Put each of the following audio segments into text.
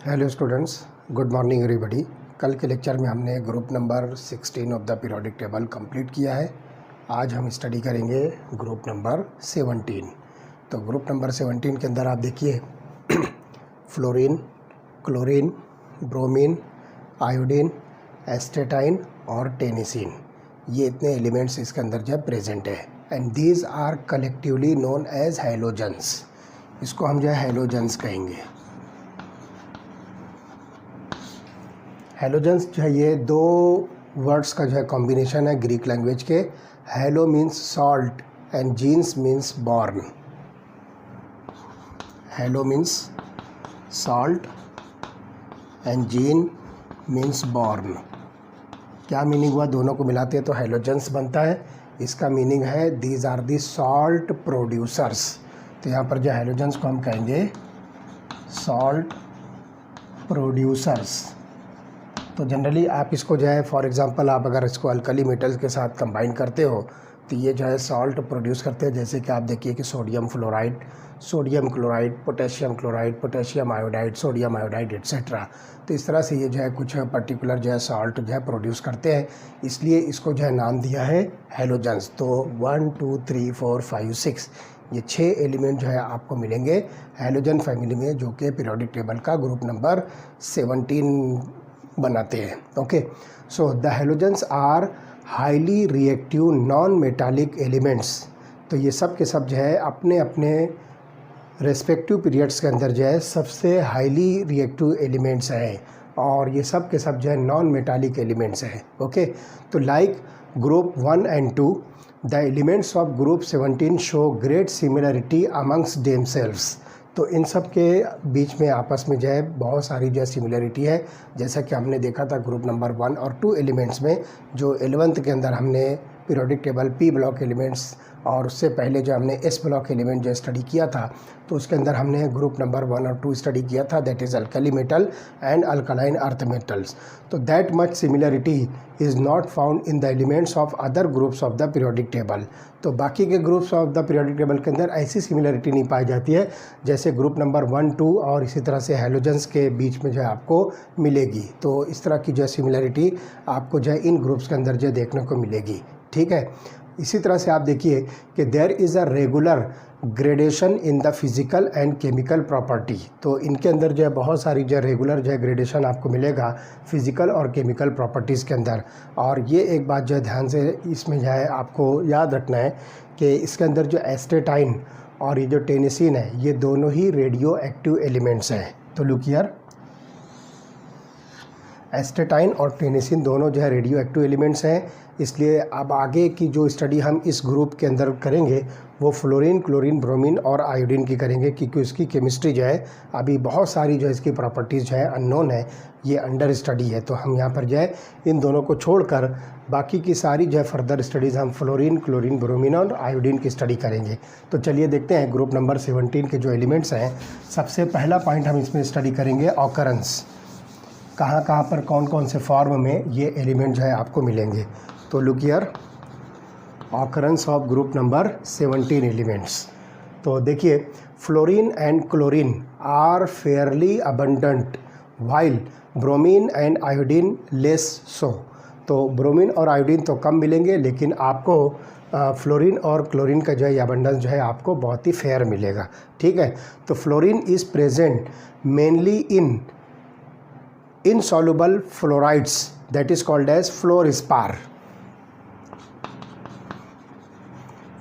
Hello students, good morning everybody. कल के lecture में हमने group number 16 of the periodic table complete किया है। आज हम स्टडी करेंगे ग्रुप नंबर 17। तो ग्रुप नंबर 17 के अंदर आप देखिए fluorine, chlorine, bromine, iodine, astatine और टेनिसिन, ये इतने एलिमेंट्स इसके अंदर जो प्रेजेंट है। And these are collectively known as halogens. इसको हम जो है हैलोजेंस कहेंगे। हैलोजेंस जो है ये दो वर्ड्स का जो है कॉम्बिनेशन है ग्रीक लैंग्वेज के। Halo means salt and genes means born. Halo means salt and gene means born. क्या मीनिंग हुआ? दोनों को मिलाते हैं तो हैलोजेंस बनता है। इसका मीनिंग है these are the salt producers. तो यहाँ पर जो हैलोजेंस को हम कहेंगे सॉल्ट प्रोड्यूसर्स। तो जनरली आप इसको जो है फॉर एग्जांपल आप अगर इसको अल्कली मेटल्स के साथ कंबाइन करते हो तो ये जो है सॉल्ट प्रोड्यूस करते हैं। जैसे कि आप देखिए कि sodium fluoride, sodium chloride, potassium chloride, potassium iodide, sodium iodide etcetera. तो इस तरह से ये जो है कुछ पर्टिकुलर जो है सॉल्ट जो है प्रोड्यूस करते हैं, इसलिए इसको जो है नाम दिया है हैलोजेंस। तो 1 2 3 4 5 6 ये 6 एलिमेंट जो है आपको मिलेंगे हैलोजन फैमिली में, जो कि पीरियोडिक टेबल का ग्रुप नंबर 17 बनाते हैं। Okay, so the halogens are highly reactive non metallic elements. तो ये सब के सब जो है अपने अपने रेस्पेक्टिव पीरियड्स के अंदर जो है सबसे हाईली रिएक्टिव एलिमेंट्स हैं, और ये सब के सब जो है नॉन मेटालिक एलिमेंट्स हैं। ओके, तो like group 1 and 2 the elements of group 17 show great similarity amongst themselves. तो इन सब के बीच में आपस में जो है बहुत सारी जो है सिमिलरिटी है। जैसा कि हमने देखा था ग्रुप नंबर 1 और 2 एलिमेंट्स में, जो 11th के अंदर हमने periodic table P block elements और उससे पहले जो हमने एस ब्लॉक एलिमेंट जो स्टडी किया था, तो उसके अंदर हमने ग्रुप नंबर 1 और 2 स्टडी किया था, that is alkali metal and alkaline earth metals. तो that much similarity is not found in the elements of other groups of the periodic table. तो बाकी के groups of the periodic table के अंदर ऐसी सिमिलरिटी नहीं पाई जाती है जैसे ग्रुप नंबर 1 2 और इसी तरह से हैलोजेंस के बीच में जो है आपको मिलेगी। तो इस तरह की जो है सिमिलरिटी आपको जो है इन ग्रुप्स के अंदर जो देखने को मिलेगी। ठीक है, इसी तरह से आप देखिए कि there is a regular gradation in the physical and chemical property. तो इनके अंदर जो है बहुत सारी जो है रेगुलर जो है ग्रेडेशन आपको मिलेगा फिज़िकल और केमिकल प्रॉपर्टीज़ के अंदर। और ये एक बात जो है ध्यान से इसमें जो है आपको याद रखना है कि इसके अंदर जो एस्टेटाइन और ये जो टेनिसिन है, ये दोनों ही रेडियो एक्टिव एलिमेंट्स हैं। तो लुक हियर, एस्टेटाइन और टेनिसिन दोनों जो है रेडियो एक्टिव एलिमेंट्स हैं। इसलिए अब आगे की जो स्टडी हम इस ग्रुप के अंदर करेंगे वो फ्लोरीन, क्लोरीन, ब्रोमीन और आयोडीन की करेंगे, क्योंकि उसकी केमिस्ट्री जो है अभी बहुत सारी जो है इसकी प्रॉपर्टीज़ जो है अननोन है, ये अंडर स्टडी है। तो हम यहाँ पर जो है इन दोनों को छोड़कर बाकी की सारी जो है फर्दर स्टडीज़ हम फ्लोरीन, क्लोरीन, ब्रोमीन और आयोडीन की स्टडी करेंगे। तो चलिए देखते हैं ग्रुप नंबर 17 के जो एलिमेंट्स हैं। सबसे पहला पॉइंट हम इसमें स्टडी करेंगे ऑकरेंस। कहाँ कहाँ पर कौन कौन से फॉर्म में ये एलिमेंट जो है आपको मिलेंगे। तो look here, occurrence of group number 17 elements. तो देखिए fluorine and chlorine are fairly abundant while bromine and iodine less so. तो ब्रोमीन और आयोडीन तो कम मिलेंगे, लेकिन आपको फ्लोरीन और क्लोरीन का जो है अबंडेंस जो है आपको बहुत ही फेयर मिलेगा। ठीक है, तो fluorine is present mainly in insoluble fluorides that is called as fluorspar।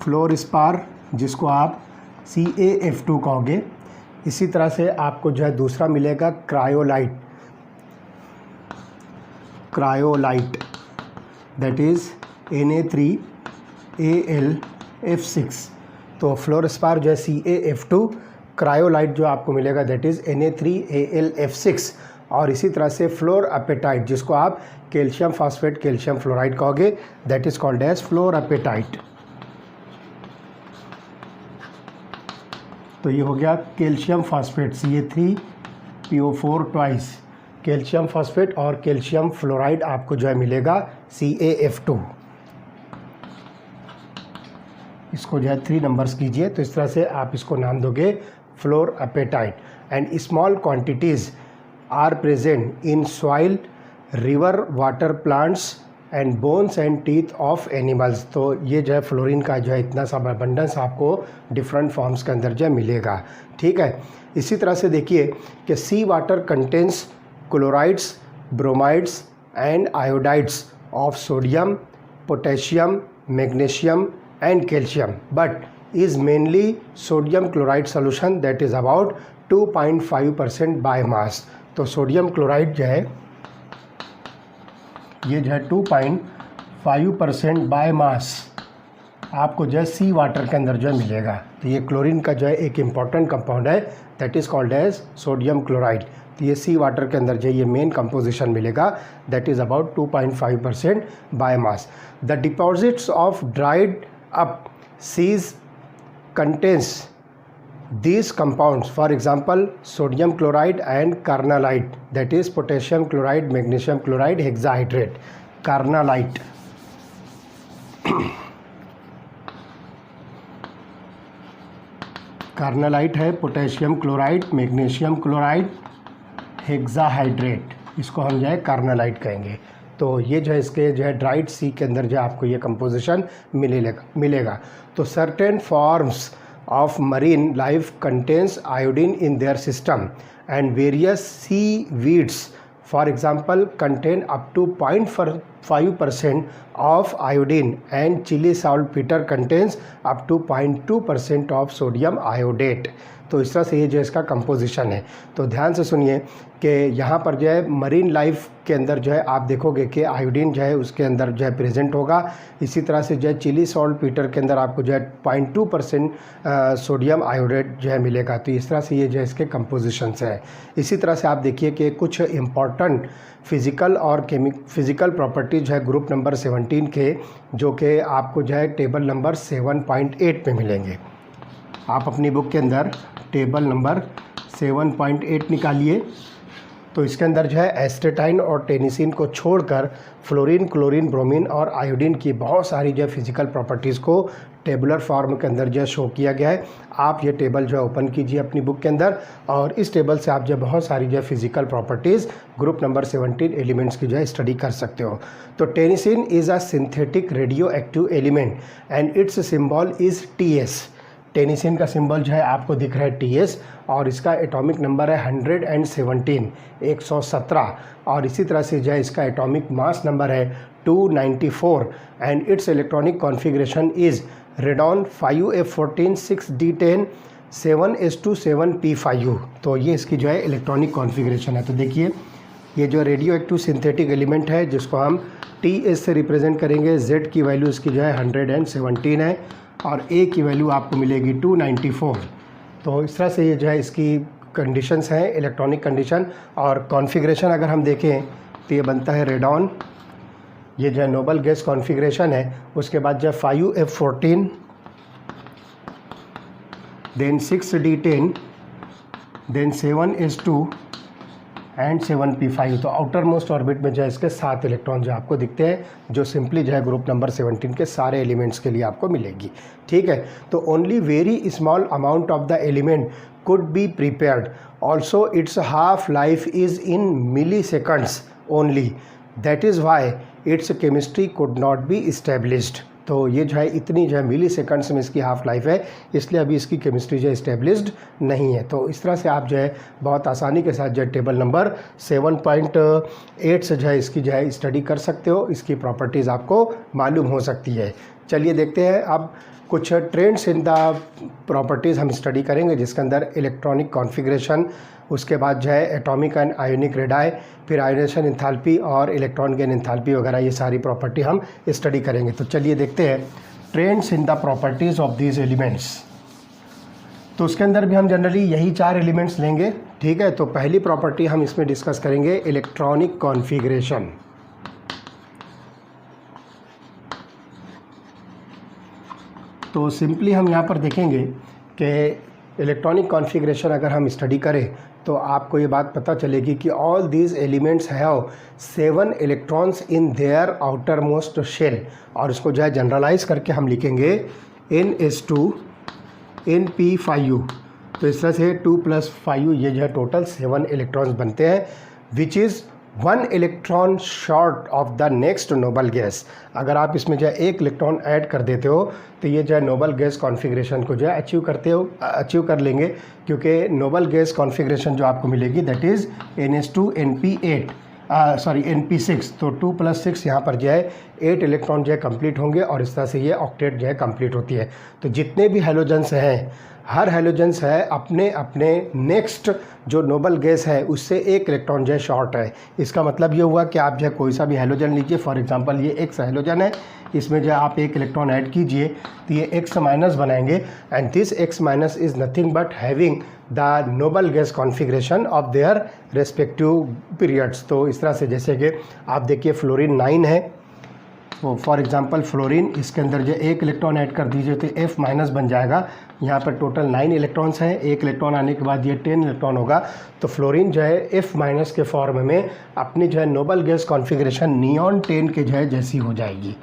Fluorspar जिसको आप CaF2 कहोगे। इसी तरह से आपको जो है दूसरा मिलेगा cryolite, cryolite that is Na3Al F6। तो फ्लोरस्पार जो है CaF2, क्रायोलाइट जो आपको मिलेगा दैट इज़ Na3Al F6। और इसी तरह से फ्लोर अपेटाइट जिसको आप कैल्शियम फास्फेट, कैल्शियम फ्लोराइड कहोगे, that is called as fluor apatite. तो ये हो गया calcium phosphate Ca3PO4 twice, calcium phosphate और कैल्शियम फ्लोराइड आपको जो है मिलेगा CaF2। इसको जो है 3 नंबर्स कीजिए। तो इस तरह से आप इसको नाम दोगे fluor apatite. And small quantities are present in soil, river water, plants and bones and teeth of animals. तो ये जो है फ्लोरीन का जो है इतना सा अबंडेंस आपको डिफरेंट फॉर्म्स के अंदर जो है मिलेगा। ठीक है, इसी तरह से देखिए कि sea water contains chlorides, bromides and iodides of sodium, potassium, magnesium and calcium, but is mainly sodium chloride solution that is about 2.5% by mass। तो सोडियम क्लोराइड जो है ये जो है 2.5% बाय मास आपको जो है सी वाटर के अंदर जो है मिलेगा। तो ये क्लोरीन का जो है एक इम्पॉर्टेंट कंपाउंड है, that is called as sodium chloride. तो ये सी वाटर के अंदर जो ये मेन कंपोजिशन मिलेगा, that is about 2.5% by mass. The deposits of dried up seas contains these compounds, for example sodium chloride and carnallite, that is potassium chloride, magnesium chloride, hexahydrate, carnallite। Carnallite है potassium chloride, magnesium chloride, hexahydrate, इसको हम जो है carnallite कहेंगे। तो ये जो है इसके जो है ड्राइड सी के अंदर जो आपको ये कंपोजिशन मिलेगा। तो certain forms of marine life contains iodine in their system and various sea weeds for example contain up to 0.5% of iodine and Chile saltpetre contains up to 0.2% of sodium iodate. तो इस तरह से ये जो इसका composition है। तो ध्यान से सुनिए कि यहाँ पर जो है मरीन लाइफ के अंदर जो है आप देखोगे कि आयोडीन जो है उसके अंदर जो है प्रेजेंट होगा। इसी तरह से जो है चिली साल्टपीटर के अंदर आपको जो है 0.2% सोडियम आयोडेट जो है मिलेगा। तो इस तरह से ये जो है इसके कंपोजिशन से है। इसी तरह से आप देखिए कि कुछ इम्पॉर्टेंट फिज़िकल और फिज़िकल प्रॉपर्टीज जो है ग्रुप नंबर 17 के, जो कि आपको जो है टेबल नंबर 7.8 पे मिलेंगे। आप अपनी बुक के अंदर टेबल नंबर 7.8 निकालिए। तो इसके अंदर जो है एस्टेटाइन और टेनिसिन को छोड़कर फ्लोरीन, क्लोरीन, ब्रोमीन और आयोडीन की बहुत सारी जो है फिजिकल प्रॉपर्टीज़ को टेबुलर फॉर्म के अंदर जो है शो किया गया है। आप ये टेबल जो है ओपन कीजिए अपनी बुक के अंदर, और इस टेबल से आप जो बहुत सारी जो है physical properties group number 17 elements की जो है स्टडी कर सकते हो। तो tennessine is a synthetic radio active element and its symbol is TS। Tennessine का सिंबल जो है आपको दिख रहा है TS, और इसका एटॉमिक नंबर है 117 और इसी तरह से जो है इसका एटॉमिक मास नंबर है 294 and it's electronic configuration is radon 5F14 6D10 7s2 7p5। तो ये इसकी जो है इलेक्ट्रॉनिक कॉन्फ़िगरेशन है। तो देखिए ये जो रेडियो एक्टिव सिंथेटिक एलिमेंट है जिसको हम TS से रिप्रेजेंट करेंगे। Z की वैल्यू इसकी जो है 117 है और A की वैल्यू आपको मिलेगी 294। तो इस तरह से ये जो है इसकी कंडीशंस हैं, इलेक्ट्रॉनिक कंडीशन और कॉन्फ़िगरेशन अगर हम देखें तो ये बनता है रेडॉन, ये जो है नोबल गैस कॉन्फ़िगरेशन है। उसके बाद जो है 5F14 then 6D10 then 7s2 and 7p5। तो आउटर मोस्ट ऑर्बिट में जो है इसके 7 इलेक्ट्रॉन जो आपको दिखते हैं, जो सिंपली जो है ग्रुप नंबर 17 के सारे एलिमेंट्स के लिए आपको मिलेगी। ठीक है, तो only very small amount of the element could be prepared, also its half life is in milliseconds only, that is why its chemistry could not be established. तो ये जो है इतनी जो है मिली सेकंड्स में इसकी हाफ लाइफ है, इसलिए अभी इसकी केमिस्ट्री जो है इस्टेब्लिश्ड नहीं है। तो इस तरह से आप जो है बहुत आसानी के साथ जो है टेबल नंबर 7.8 से जो है इसकी जो है स्टडी कर सकते हो, इसकी प्रॉपर्टीज़ आपको मालूम हो सकती है। चलिए देखते हैं अब कुछ ट्रेंड्स इन द प्रॉपर्टीज़ हम स्टडी करेंगे, जिसके अंदर इलेक्ट्रॉनिक कॉन्फ़िगरेशन, उसके बाद जो है एटॉमिक एंड आयोनिक रेडाई, फिर आयोनेशन एंथैल्पी और इलेक्ट्रॉन गेन एंथैल्पी वगैरह, ये सारी प्रॉपर्टी हम स्टडी करेंगे। तो चलिए देखते हैं trends in the properties of these elements. तो उसके अंदर भी हम जनरली यही 4 एलिमेंट्स लेंगे। ठीक है, तो पहली प्रॉपर्टी हम इसमें डिस्कस करेंगे इलेक्ट्रॉनिक कॉन्फ़िगरेशन। तो सिंपली हम यहाँ पर देखेंगे कि इलेक्ट्रॉनिक कॉन्फ़िगरेशन अगर हम स्टडी करें तो आपको ये बात पता चलेगी कि all these elements have 7 electrons in their outermost shell, और इसको जो है जनरलाइज करके हम लिखेंगे NS2 NP5 तो इस तरह से 2 + 5 ये जो है टोटल 7 इलेक्ट्रॉन्स बनते हैं, which is 1 electron short of the next noble gas. अगर आप इसमें जो है 1 इलेक्ट्रॉन ऐड कर देते हो तो ये जो है नोबल गैस कॉन्फ़िगरेशन को जो है अचीव कर लेंगे, क्योंकि नोबल गैस कॉन्फ़िगरेशन जो आपको मिलेगी that is NH2 NP8 NP6। तो 2 + 6 यहाँ पर जो है 8 इलेक्ट्रॉन जो है कंप्लीट होंगे और इस तरह से ये ऑक्टेट जो है कंप्लीट होती है। तो जितने भी हैलोजेंस हैं, हर हैलोजेंस है अपने अपने नेक्स्ट जो नोबल गैस है उससे 1 इलेक्ट्रॉन जो है शॉर्ट है। इसका मतलब ये हुआ कि आप जो है कोई सा भी हैलोजन लीजिए, फॉर एग्जांपल ये X हैलोजन है, इसमें जो है आप 1 इलेक्ट्रॉन ऐड कीजिए तो ये X- बनाएंगे, and this X- is nothing but having the Nobel gas configuration of their respective periods. तो इस तरह से जैसे कि आप देखिए फ्लोरीन 9 है, तो फॉर एग्जांपल फ्लोरीन, इसके अंदर जो 1 इलेक्ट्रॉन ऐड कर दीजिए तो F- बन जाएगा। यहाँ पर टोटल 9 इलेक्ट्रॉन्स हैं, 1 इलेक्ट्रॉन आने के बाद ये 10 इलेक्ट्रॉन होगा। तो फ्लोरीन जो है F- के फॉर्म में अपनी जो है नोबल गैस कॉन्फ़िगरेशन नियॉन 10 के जो है जैसी हो जाएगी।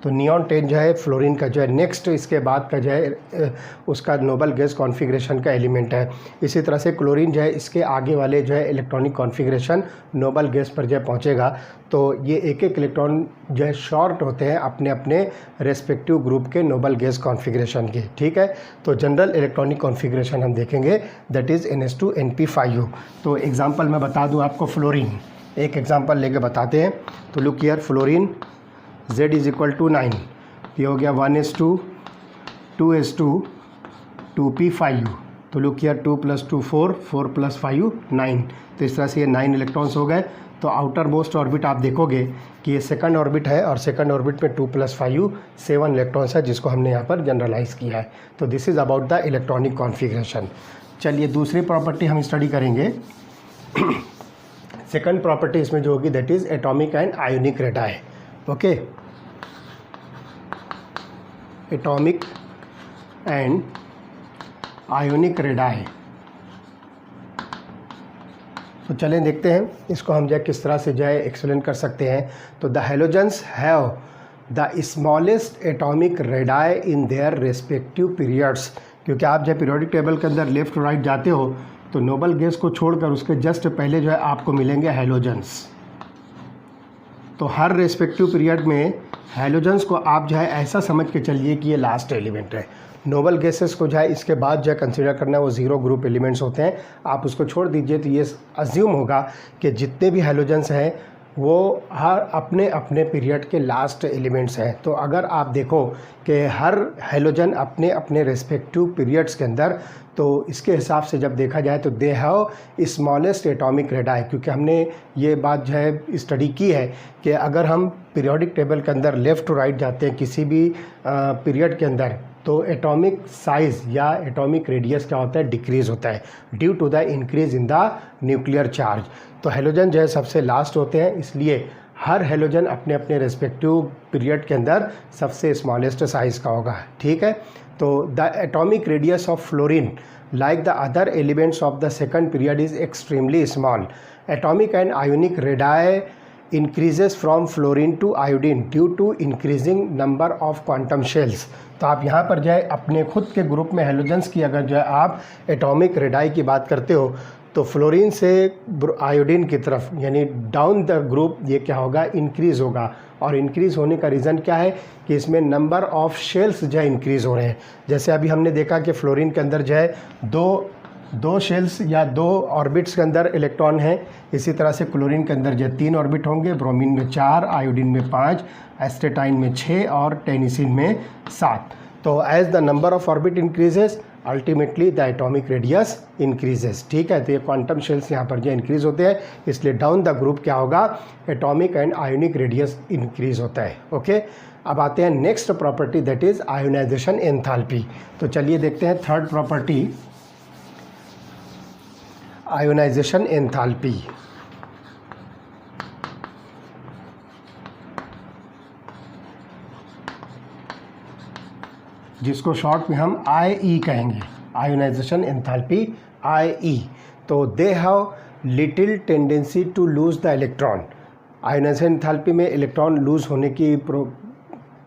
तो नियॉन 10 जो है फ्लोरीन का जो है नेक्स्ट इसके बाद का जो है उसका नोबल गैस कॉन्फ़िगरेशन का एलिमेंट है। इसी तरह से क्लोरीन जो है इसके आगे वाले जो है इलेक्ट्रॉनिक कॉन्फ़िगरेशन नोबल गैस पर जो है पहुँचेगा। तो ये एक इलेक्ट्रॉन जो है शॉर्ट होते हैं अपने अपने रेस्पेक्टिव ग्रुप के नोबल गैस कॉन्फ़िगरेशन के, ठीक है। तो जनरल इलेक्ट्रॉनिक कॉन्फ़िगरेशन हम देखेंगे दैट इज़ NH2 NP5। तो एग्जांपल मैं बता दूं आपको, फ्लोरीन एक एग्जांपल लेके बताते हैं। तो लुक हियर, फ्लोरीन Z = 9, ये हो गया 1s2 2s2 2p5। तो लुक हियर 2 + 2 4 4 + 5 9। तो इस तरह से ये 9 इलेक्ट्रॉन्स हो गए। तो आउटर मोस्ट ऑर्बिट आप देखोगे कि ये सेकंड ऑर्बिट है और सेकंड ऑर्बिट में 2 + 5 7 इलेक्ट्रॉन्स है, जिसको हमने यहाँ पर जनरलाइज़ किया है। तो this is about the electronic configuration. चलिए दूसरी प्रॉपर्टी हम स्टडी करेंगे। सेकंड प्रॉपर्टी इसमें जो होगी that is atomic and ionic radii. Okay, atomic and ionic radii. तो चलें देखते हैं इसको हम जो है किस तरह से जो है एक्सप्लेन कर सकते हैं। तो the halogens have the smallest atomic radii in their respective periods. क्योंकि आप जब पीरियोडिक टेबल के अंदर लेफ्ट राइट जाते हो तो नोबल गैस को छोड़कर उसके जस्ट पहले जो है आपको मिलेंगे हैलोजेंस। तो हर रेस्पेक्टिव पीरियड में हैलोजेंस को आप जो है ऐसा समझ के चलिए कि ये लास्ट एलिमेंट है। नोबल गैसेस को जो है इसके बाद जो है कंसीडर करना है वो 0 ग्रुप एलिमेंट्स होते हैं, आप उसको छोड़ दीजिए। तो ये अज्यूम होगा कि जितने भी हैलोजेंस हैं वो हर अपने अपने पीरियड के लास्ट एलिमेंट्स हैं। तो अगर आप देखो कि हर हैलोजन अपने अपने रेस्पेक्टिव पीरियड्स के अंदर, तो इसके हिसाब से जब देखा जाए तो they have smallest atomic radii. क्योंकि हमने ये बात जो है स्टडी की है कि अगर हम पीरियोडिक टेबल के अंदर लेफ़्ट टू राइट जाते हैं किसी भी पीरियड के अंदर, तो एटॉमिक साइज़ या एटॉमिक रेडियस क्या होता है, डिक्रीज़ होता है due to the increase in the nuclear charge. तो हैलोजन जो है सबसे लास्ट होते हैं, इसलिए हर हैलोजन अपने अपने रेस्पेक्टिव पीरियड के अंदर सबसे स्मॉलेस्ट साइज़ का होगा, ठीक है। तो the atomic radius of fluorine like the other elements of the second period is extremely small. Atomic and ionic radii increases from fluorine to iodine due to increasing number of quantum shells। तो आप यहाँ पर जो है अपने खुद के group में हैलोजेंस की अगर जो है आप एटॉमिक रेडाई की बात करते हो तो फ्लोरीन से आयोडीन की तरफ यानी डाउन द ग्रुप ये क्या होगा, इंक्रीज़ होगा। और इंक्रीज़ होने का रीज़न क्या है कि इसमें नंबर ऑफ़ शेल्स जो है इंक्रीज़ हो रहे हैं। जैसे अभी हमने देखा कि फ्लोरीन के अंदर जो है दो शेल्स या 2 ऑर्बिट्स के अंदर इलेक्ट्रॉन हैं। इसी तरह से क्लोरीन के अंदर जो 3 ऑर्बिट होंगे, ब्रोमीन में 4, आयोडीन में 5, एस्टेटाइन में 6 और टेनिसिन में 7। तो as the number of orbit increases ultimately the atomic radius increases, ठीक है। तो ये क्वांटम शेल्स यहाँ पर जो इंक्रीज़ होते हैं, इसलिए डाउन द ग्रुप क्या होगा, atomic and ionic radius increase होता है। ओके, अब आते हैं next property that is ionization enthalpy. तो चलिए देखते हैं थर्ड प्रॉपर्टी, आयोनाइजेशन एंथैल्पी। जिसको शॉर्ट में हम IE कहेंगे, आयोनाइजेशन एंथैल्पी IE। तो they have little tendency to lose the electron. Ionization enthalpy में इलेक्ट्रॉन लूज़ होने की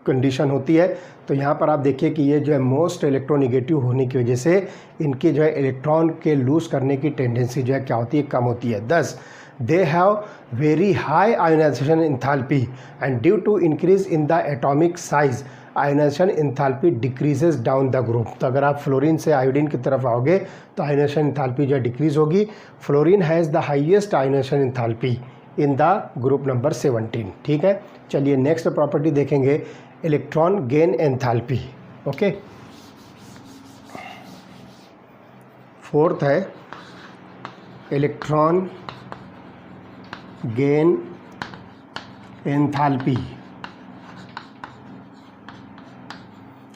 कंडीशन होती है। तो यहाँ पर आप देखिए कि ये जो है मोस्ट इलेक्ट्रोनेगेटिव होने की वजह से इनके जो है इलेक्ट्रॉन के लूज़ करने की टेंडेंसी जो है क्या होती है, कम होती है। Thus they have very high ionization enthalpy and due to increase in the atomic size ionization enthalpy decreases down the group. तो अगर आप फ्लोरीन से आयोडीन की तरफ आओगे तो आयोनाइजेशन एंथैल्पी जो है डिक्रीज होगी। Fluorine has the highest ionisation enthalpy in the group number 17। ठीक है, चलिए नेक्स्ट प्रॉपर्टी देखेंगे, electron gain enthalpy. Okay, fourth है इलेक्ट्रॉन गेन एंथैल्पी।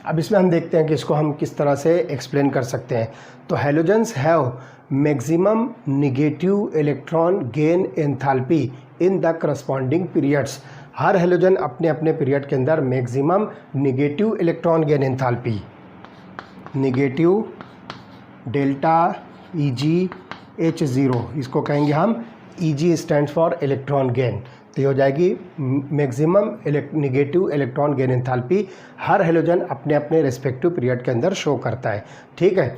अब इसमें हम देखते हैं कि इसको हम किस तरह से एक्सप्लेन कर सकते हैं। तो halogens have maximum negative electron gain enthalpy in the corresponding periods. हर हैलोजन अपने अपने पीरियड के अंदर maximum negative electron gain enthalpy, negative delta EgH0, इसको कहेंगे हम Eg stands for electron gain. तो ये हो जाएगी maximum negative electron gain enthalpy हर हैलोजन अपने अपने रेस्पेक्टिव पीरियड के अंदर शो करता है। ठीक है,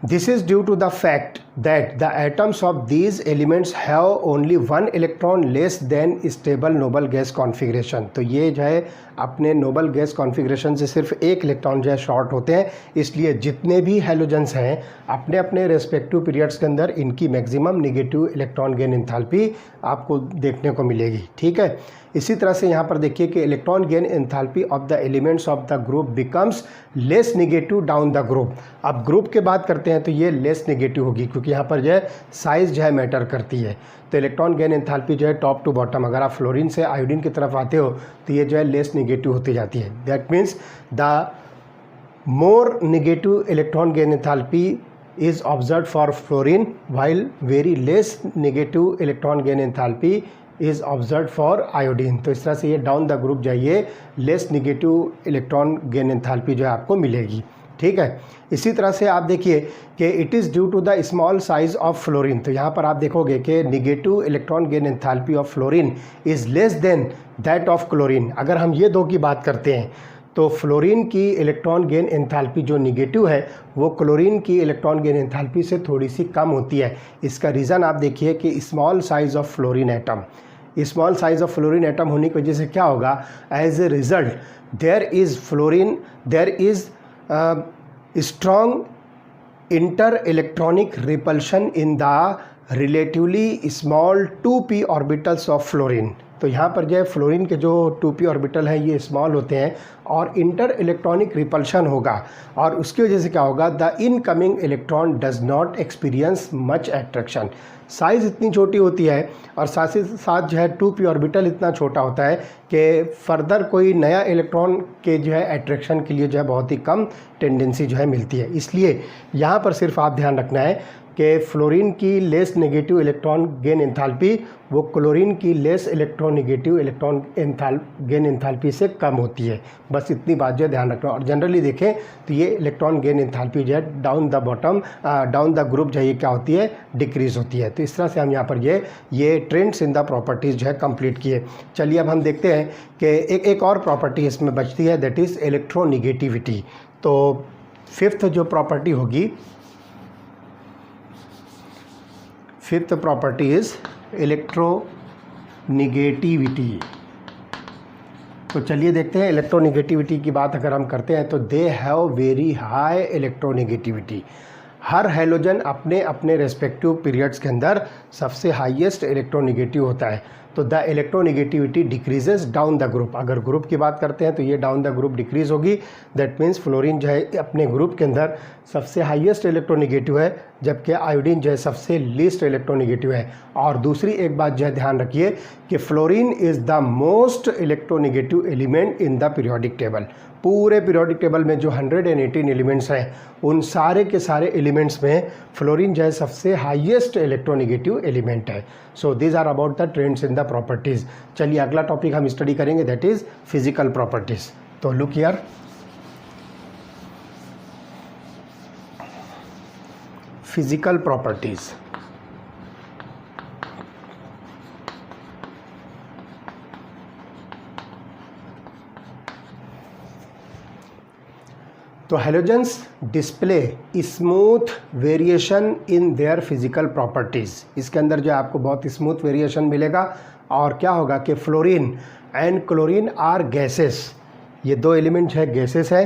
this is due to the fact that the atoms of these elements have only one electron less than stable noble gas configuration. तो ये जो है अपने नोबल गैस कॉन्फ़िगरेशन से सिर्फ एक इलेक्ट्रॉन जो है शॉर्ट होते हैं, इसलिए जितने भी हैलोजेंस हैं अपने अपने रेस्पेक्टिव पीरियड्स के अंदर इनकी maximum negative electron gain enthalpy आपको देखने को मिलेगी। ठीक है, इसी तरह से यहाँ पर देखिए कि electron gain enthalpy of the elements of the group becomes less negative down the group. अब ग्रुप की बात करते हैं तो ये लेस नेगेटिव होगी क्योंकि यहाँ पर जो है साइज़ जो है मैटर करती है। तो इलेक्ट्रॉन गेन एंथैल्पी जो है टॉप टू बॉटम, अगर आप फ्लोरीन से आयोडीन की तरफ आते हो तो ये जो है लेस नेगेटिव होती जाती है। That means the more negative electron gain enthalpy is observed for fluorine while very less negative electron gain enthalpy is observed for iodine। तो इस तरह से ये डाउन द ग्रुप जाइए less negative electron gain enthalpy जो है आपको मिलेगी। ठीक है, इसी तरह से आप देखिए कि it is due to the small size of fluorine. तो यहाँ पर आप देखोगे कि negative electron gain enthalpy of fluorine is less than that of chlorine. अगर हम ये दो की बात करते हैं तो फ्लोरीन की इलेक्ट्रॉन गेन एंथैल्पी जो नेगेटिव है वो क्लोरीन की इलेक्ट्रॉन गेन एंथैल्पी से थोड़ी सी कम होती है। इसका रीज़न आप देखिए कि small size of fluorine atom, small size of fluorine atom होने की वजह से क्या होगा, as a result there is strong inter electronic repulsion in the relatively small 2p orbitals of fluorine. तो यहाँ पर जो है फ्लोरीन के जो 2p ऑर्बिटल हैं ये स्मॉल होते हैं और इंटर इलेक्ट्रॉनिक रिपल्शन होगा और उसकी वजह से क्या होगा, the incoming electron does not experience much attraction. Size इतनी छोटी होती है और साथ ही साथ जो है 2p ऑर्बिटल इतना छोटा होता है कि फर्दर कोई नया इलेक्ट्रॉन के जो है अट्रैक्शन के लिए जो है बहुत ही कम टेंडेंसी जो है मिलती है। इसलिए यहाँ पर सिर्फ आप ध्यान रखना है कि फ्लोरीन की less negative electron gain enthalpy वो क्लोरीन की less electronegative electron gain enthalpy से कम होती है। बस इतनी बात जो है ध्यान रखना। और जनरली देखें तो ये इलेक्ट्रॉन गेन एंथैल्पी जो है down the bottom down the group जो है क्या होती है, डिक्रीज़ होती है। तो इस तरह से हम यहाँ पर ये ट्रेंड्स इन द प्रॉपर्टीज़ जो है कंप्लीट किए। चलिए अब हम देखते हैं कि एक और प्रॉपर्टी इसमें बचती है, दैट इज़ इलेक्ट्रोनेगेटिविटी। तो फिफ्थ जो प्रॉपर्टी होगी, फिफ्थ प्रॉपर्टी इज़ इलेक्ट्रोनेगेटिविटी। तो चलिए देखते हैं इलेक्ट्रोनेगेटिविटी की बात अगर हम करते हैं तो they have very high electronegativity. Her halogen अपने अपने रेस्पेक्टिव पीरियड्स के अंदर सबसे हाईएस्ट इलेक्ट्रोनेगेटिव होता है। तो the electronegativity decreases down the group. अगर ग्रुप की बात करते हैं तो ये डाउन द ग्रुप डिक्रीज होगी। दैट मीन्स फ्लोरीन जो है अपने ग्रुप के अंदर सबसे हाईएस्ट इलेक्ट्रोनेगेटिव है, जबकि आयोडीन जो है सबसे लीस्ट इलेक्ट्रोनेगेटिव है। और दूसरी एक बात जो है ध्यान रखिए कि fluorine is the most electronegative element in the periodic table. पूरे पीरियोडिक टेबल में जो 118 एलिमेंट्स हैं उन सारे के सारे एलिमेंट्स में फ्लोरीन जो है सबसे हाईएस्ट इलेक्ट्रोनेगेटिव एलिमेंट है। So these are about the trends in the properties. चलिए अगला टॉपिक हम स्टडी करेंगे, दैट इज़ फिजिकल प्रॉपर्टीज़। तो लुक हियर, फिजिकल प्रॉपर्टीज़। तो halogens display smooth variation in their physical properties, इसके अंदर जो आपको बहुत स्मूथ वेरिएशन मिलेगा। और क्या होगा कि fluorine and chlorine are gases, ये दो एलिमेंट जो है गैसेस है।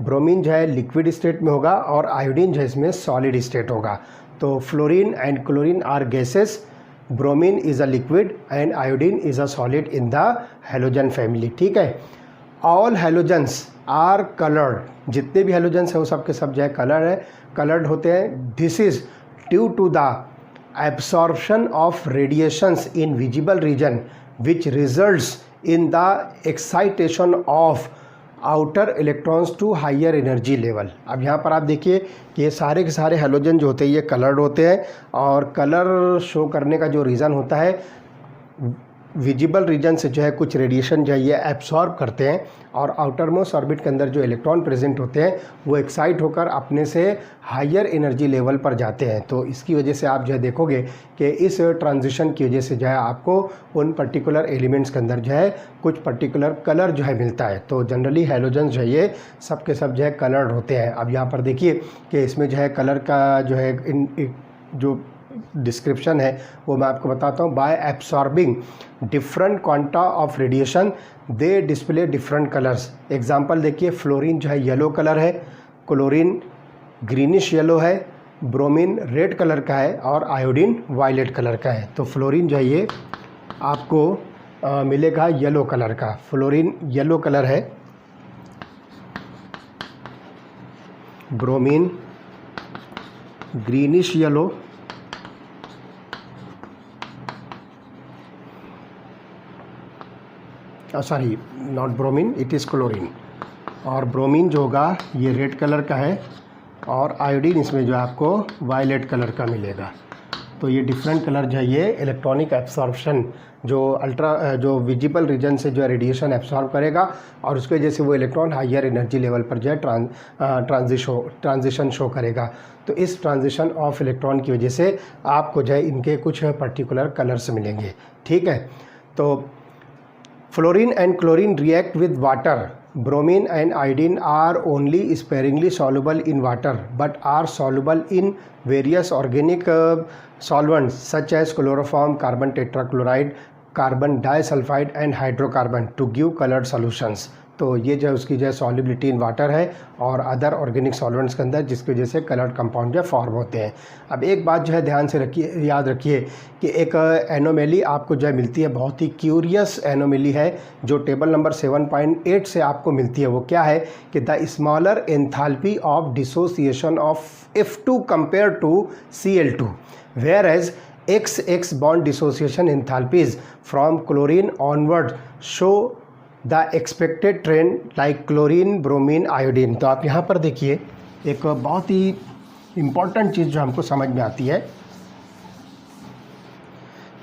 ब्रोमीन जो है लिक्विड स्टेट में होगा और आयोडीन जो है इसमें सॉलिड स्टेट होगा। तो fluorine and chlorine are gases, bromine is a liquid and iodine is a solid in the halogen family. ठीक है। ऑल हैलोजेंस आर कलर्ड, जितने भी हैलोजेंस है वो सब के सब जो है कलर्ड होते हैं। This is due to the absorption of radiations in visible region which results in the excitation of outer electrons to higher energy level. अब यहाँ पर आप देखिए कि ये सारे के सारे हैलोजन जो होते हैं ये कलर्ड होते हैं, और कलर शो करने का जो रीज़न होता है, विजिबल रीजन से जो है कुछ रेडिएशन जो है ये एब्सॉर्ब करते हैं, और आउटर मोस्ट ऑर्बिट के अंदर जो इलेक्ट्रॉन प्रेजेंट होते हैं वो एक्साइट होकर अपने से हायर एनर्जी लेवल पर जाते हैं। तो इसकी वजह से आप जो है देखोगे कि इस ट्रांजिशन की वजह से जो है आपको उन पर्टिकुलर एलिमेंट्स के अंदर जो है कुछ पर्टिकुलर कलर जो है मिलता है। तो जनरली हैलोजन जो है ये सब के सब जो है कलर्ड होते हैं। अब यहाँ पर देखिए कि इसमें जो है कलर का जो है जो डिस्क्रिप्शन है वो मैं आपको बताता हूँ। By absorbing different quanta of radiation they display different colours. Example देखिए, फ्लोरीन जो है येलो कलर है, क्लोरीन ग्रीनिश येलो है, ब्रोमीन रेड कलर का है और आयोडीन वायलेट कलर का है। तो फ्लोरीन जो है ये आपको मिलेगा येलो कलर का। फ्लोरीन येलो कलर है, bromine greenish yellow, sorry not bromine, it is chlorine. और ब्रोमीन जो होगा ये रेड कलर का है, और आयोडीन इसमें जो आपको वायलेट कलर का मिलेगा। तो ये डिफरेंट कलर जो है ये इलेक्ट्रॉनिक एब्सॉर्प्शन जो विजिबल रीजन से जो है रेडिएशन एब्सॉर्ब करेगा, और उसके वजह से वो इलेक्ट्रॉन हायर एनर्जी लेवल पर जो है ट्रांजिशन शो करेगा। तो इस ट्रांजिशन ऑफ इलेक्ट्रॉन की वजह से आपको जो है इनके कुछ पर्टिकुलर कलर्स मिलेंगे। ठीक है। तो fluorine and chlorine react with water. Bromine and iodine are only sparingly soluble in water but are soluble in various organic solvents such as chloroform, carbon tetrachloride, carbon disulfide and hydrocarbon to give colored solutions। तो ये जो है उसकी जो है solubility in water है और other organic solvents के अंदर, जिसकी वजह से कलर्ड कंपाउंड जो है फॉर्म होते हैं। अब एक बात जो है ध्यान से याद रखिए कि एक एनोमेली आपको जो है मिलती है, बहुत ही क्यूरियस एनोमेली है जो टेबल नंबर 7.8 से आपको मिलती है। वो क्या है कि the smaller enthalpy of dissociation of F2 compare to Cl2 whereas XX bond dissociation enthalpies from chlorine onward show the expected trend like chlorine, bromine, iodine. तो आप यहाँ पर देखिए एक बहुत ही इम्पॉर्टेंट चीज़ जो हमको समझ में आती है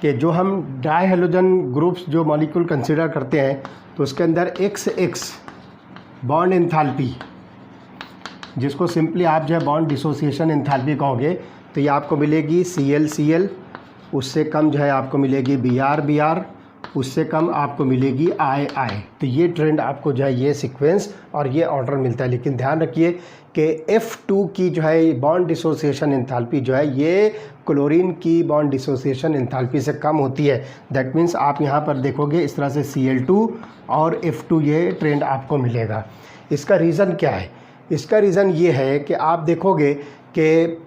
कि जो हम डाई हैलोजन ग्रुप्स जो मॉलिक्यूल कंसिडर करते हैं तो उसके अंदर XX बॉन्ड एंथैल्पी, जिसको सिंपली आप जो है बॉन्ड डिसोसिएशन एंथैल्पी कहोगे, तो ये आपको मिलेगी ClCl, उससे कम जो है आपको मिलेगी Br, उससे कम आपको मिलेगी I। तो ये ट्रेंड आपको जो है ये सीक्वेंस और ये ऑर्डर मिलता है। लेकिन ध्यान रखिए कि F2 की जो है बॉन्ड डिसोसिएशन एंथैल्पी जो है ये क्लोरीन की बॉन्ड डिसोसिएशन एंथैल्पी से कम होती है। दैट मीन्स आप यहाँ पर देखोगे इस तरह से Cl2 और F2 ये ट्रेंड आपको मिलेगा। इसका रीज़न क्या है? इसका रीज़न ये है कि आप देखोगे कि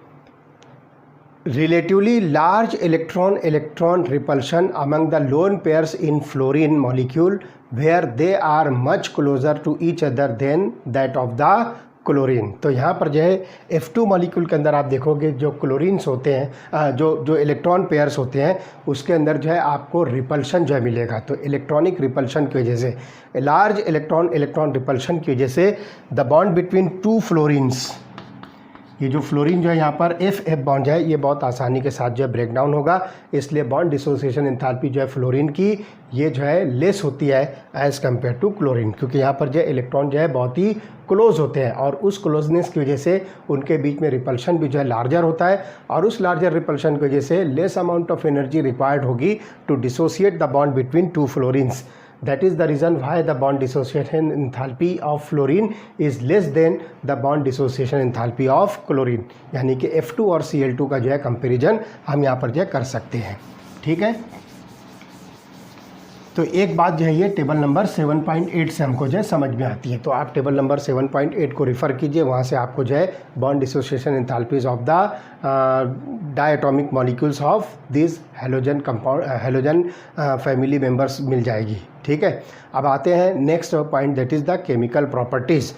relatively large electron repulsion among the lone pairs in fluorine molecule where they are much closer to each other than that of the chlorine. तो यहाँ पर जो है F2 मॉलिक्यूल के अंदर आप देखोगे जो क्लोरीन्स होते हैं, जो इलेक्ट्रॉन पेयर्स होते हैं उसके अंदर जो है आपको रिपल्शन जो है मिलेगा। तो इलेक्ट्रॉनिक रिपल्शन की वजह से, लार्ज इलेक्ट्रॉन रिपल्शन की वजह से the bond between two fluorines, ये जो फ्लोरीन जो है यहाँ पर F बॉन्ड है ये बहुत आसानी के साथ जो है ब्रेक डाउन होगा। इसलिए बॉन्ड डिसोसिएशन एंथैल्पी जो है फ्लोरीन की ये जो है लेस होती है एज़ कम्पेयर टू क्लोरीन, क्योंकि यहाँ पर जो है इलेक्ट्रॉन जो है बहुत ही क्लोज होते हैं और उस क्लोजनेस की वजह से उनके बीच में रिपल्शन भी जो है लार्जर होता है, और उस लार्जर रिपल्शन की वजह से less amount of energy required होगी to dissociate the bond between two fluorines that is the reason why the bond dissociation enthalpy of fluorine is less than the bond dissociation enthalpy of chlorine. यानी कि F2 और Cl2 का जो है comparison हम यहाँ पर जो है कर सकते हैं। ठीक है, तो एक बात जो है ये टेबल नंबर 7.8 से हमको जो है समझ में आती है। तो आप टेबल नंबर 7.8 को रेफ़र कीजिए, वहाँ से आपको जो है bond dissociation enthalpies of the diatomic molecules of this halogen compound halogen family members मिल जाएगी। ठीक है, अब आते हैं next point, that is the chemical properties.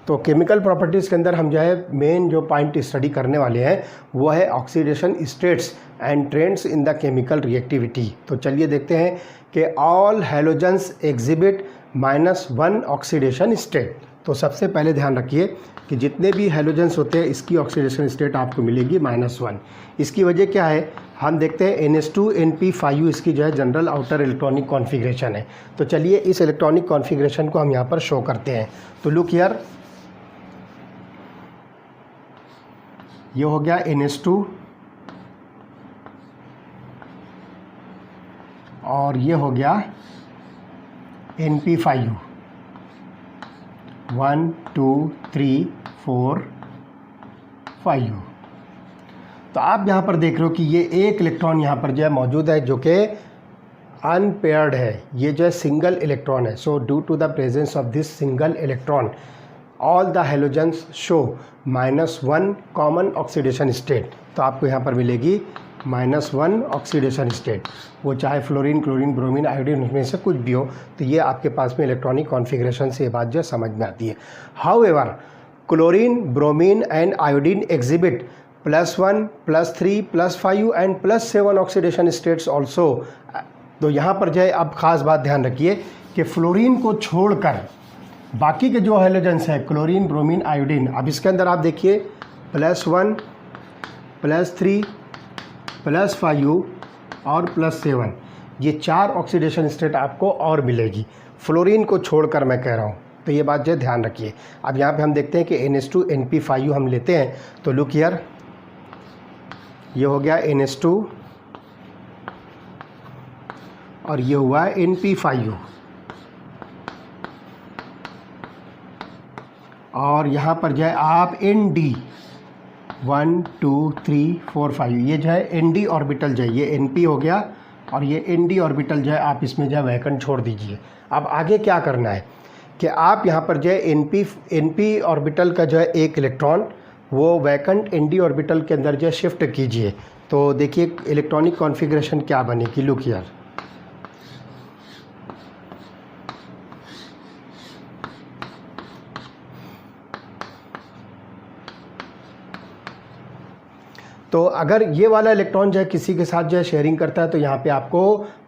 तो केमिकल प्रॉपर्टीज़ के अंदर हम जो है मेन जो पॉइंट स्टडी करने वाले हैं वो है oxidation states and trends in the chemical reactivity. तो चलिए देखते हैं कि all halogens exhibit -1 oxidation state. तो सबसे पहले ध्यान रखिए कि जितने भी हैलोजेंस होते हैं इसकी ऑक्सीडेशन स्टेट आपको मिलेगी -1। इसकी वजह क्या है, हम देखते हैं NH2NP5 इसकी जो है जनरल आउटर इलेक्ट्रॉनिक कॉन्फ़िगरेशन है। तो चलिए इस इलेक्ट्रॉनिक कॉन्फ़िगरेशन को हम यहाँ पर शो करते हैं। तो लुक हियर, ये हो गया NH2 और ये हो गया NP5, 1 2 3 4 5। तो आप यहाँ पर देख रहे हो कि ये एक इलेक्ट्रॉन यहाँ पर जो है मौजूद है जो कि अनपेयर्ड है, ये जो है सिंगल इलेक्ट्रॉन है। So due to the presence of this single electron all the halogens show -1 common oxidation state. तो आपको यहाँ पर मिलेगी -1 ऑक्सीडेशन स्टेट, वो चाहे फ्लोरीन, क्लोरीन, ब्रोमीन, आयोडीन उसमें से कुछ भी हो। तो ये आपके पास में इलेक्ट्रॉनिक कॉन्फ़िगरेशन से ये बात जो समझ में आती है। However chlorine, bromine and iodine exhibit +1, +3, +5 and +7 oxidation states also. तो यहाँ पर जो है अब ख़ास बात ध्यान रखिए कि फ्लोरीन को छोड़कर बाकी के जो हैलोजेंस है क्लोरीन, ब्रोमीन, आयोडीन, अब इसके अंदर आप देखिए +1, +3, +5 और +7, ये 4 ऑक्सीडेशन स्टेट आपको और मिलेगी, फ्लोरीन को छोड़कर मैं कह रहा हूँ। तो ये बात जो ध्यान रखिए। अब यहाँ पे हम देखते हैं कि NH2NP5 हम लेते हैं। तो लुक हियर, ये हो गया NH2 और ये हुआ NP5 और यहाँ पर जो है आप ND 1 2 3 4 5, ये जो है ND ऑर्बिटल जो है ये NP हो गया और ये ND ऑर्बिटल जो है आप इसमें जो है वैकेंट छोड़ दीजिए। अब आगे क्या करना है कि आप यहाँ पर जो है NP ऑर्बिटल का जो है एक इलेक्ट्रॉन वो वैकेंट ND ऑर्बिटल के अंदर जो है शिफ्ट कीजिए। तो देखिए इलेक्ट्रॉनिक कॉन्फ़िगरेशन क्या बनेगी, लुक हियर। तो अगर ये वाला इलेक्ट्रॉन जो है किसी के साथ जो है शेयरिंग करता है तो यहाँ पे आपको